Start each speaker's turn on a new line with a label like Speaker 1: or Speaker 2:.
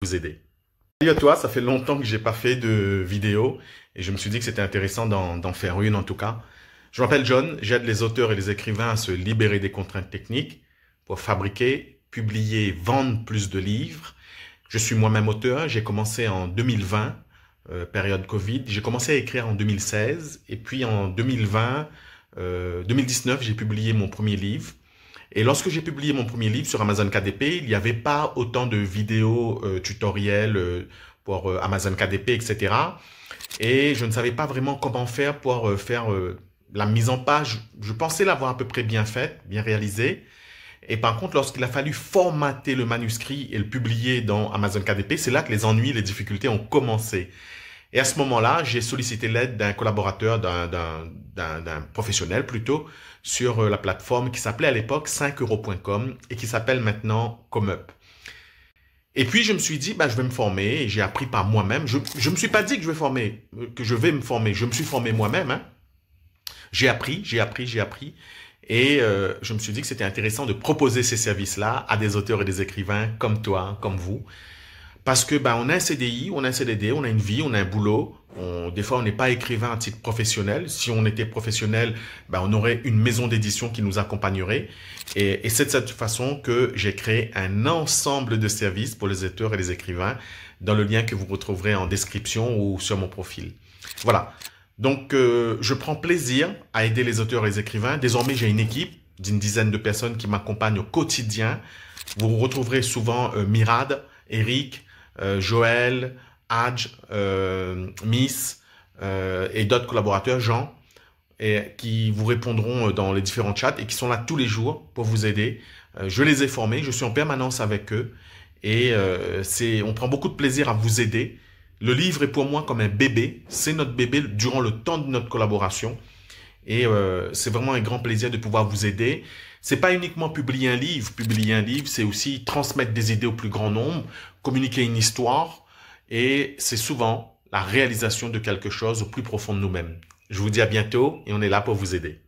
Speaker 1: vous aider. Salut à toi, ça fait longtemps que j'ai pas fait de vidéo et je me suis dit que c'était intéressant d'en faire une en tout cas. Je m'appelle John, j'aide les auteurs et les écrivains à se libérer des contraintes techniques pour fabriquer, publier, vendre plus de livres. Je suis moi-même auteur, j'ai commencé en 2020, période Covid. J'ai commencé à écrire en 2016 et puis en 2019, j'ai publié mon premier livre. Et lorsque j'ai publié mon premier livre sur Amazon KDP, il n'y avait pas autant de vidéos tutoriels pour Amazon KDP, etc. Et je ne savais pas vraiment comment faire pour faire la mise en page. Je pensais l'avoir à peu près bien faite, bien réalisée. Et par contre, lorsqu'il a fallu formater le manuscrit et le publier dans Amazon KDP, c'est là que les ennuis, les difficultés ont commencé. Et à ce moment-là, j'ai sollicité l'aide d'un collaborateur, d'un professionnel plutôt, sur la plateforme qui s'appelait à l'époque 5euros.com et qui s'appelle maintenant ComeUp. Et puis je me suis dit, je vais me former et j'ai appris par moi-même. Je me suis pas dit que je vais me former. Je me suis formé moi-même. Hein. J'ai appris. Et je me suis dit que c'était intéressant de proposer ces services-là à des auteurs et des écrivains comme toi, comme vous. Parce que on a un CDI, on a un CDD, on a une vie, on a un boulot. Des fois, on n'est pas écrivain à titre professionnel. Si on était professionnel, on aurait une maison d'édition qui nous accompagnerait. Et c'est de cette façon que j'ai créé un ensemble de services pour les auteurs et les écrivains dans le lien que vous retrouverez en description ou sur mon profil. Voilà. Donc, je prends plaisir à aider les auteurs et les écrivains. Désormais, j'ai une équipe d'une dizaine de personnes qui m'accompagnent au quotidien. Vous retrouverez souvent Mirad, Eric, Joël, Hadj, Miss et d'autres collaborateurs, Jean, et qui vous répondront dans les différents chats et qui sont là tous les jours pour vous aider. Je les ai formés, je suis en permanence avec eux et on prend beaucoup de plaisir à vous aider. Le livre est pour moi comme un bébé, c'est notre bébé durant le temps de notre collaboration et c'est vraiment un grand plaisir de pouvoir vous aider. C'est pas uniquement publier un livre, c'est aussi transmettre des idées au plus grand nombre, communiquer une histoire, et c'est souvent la réalisation de quelque chose au plus profond de nous-mêmes. Je vous dis à bientôt et on est là pour vous aider.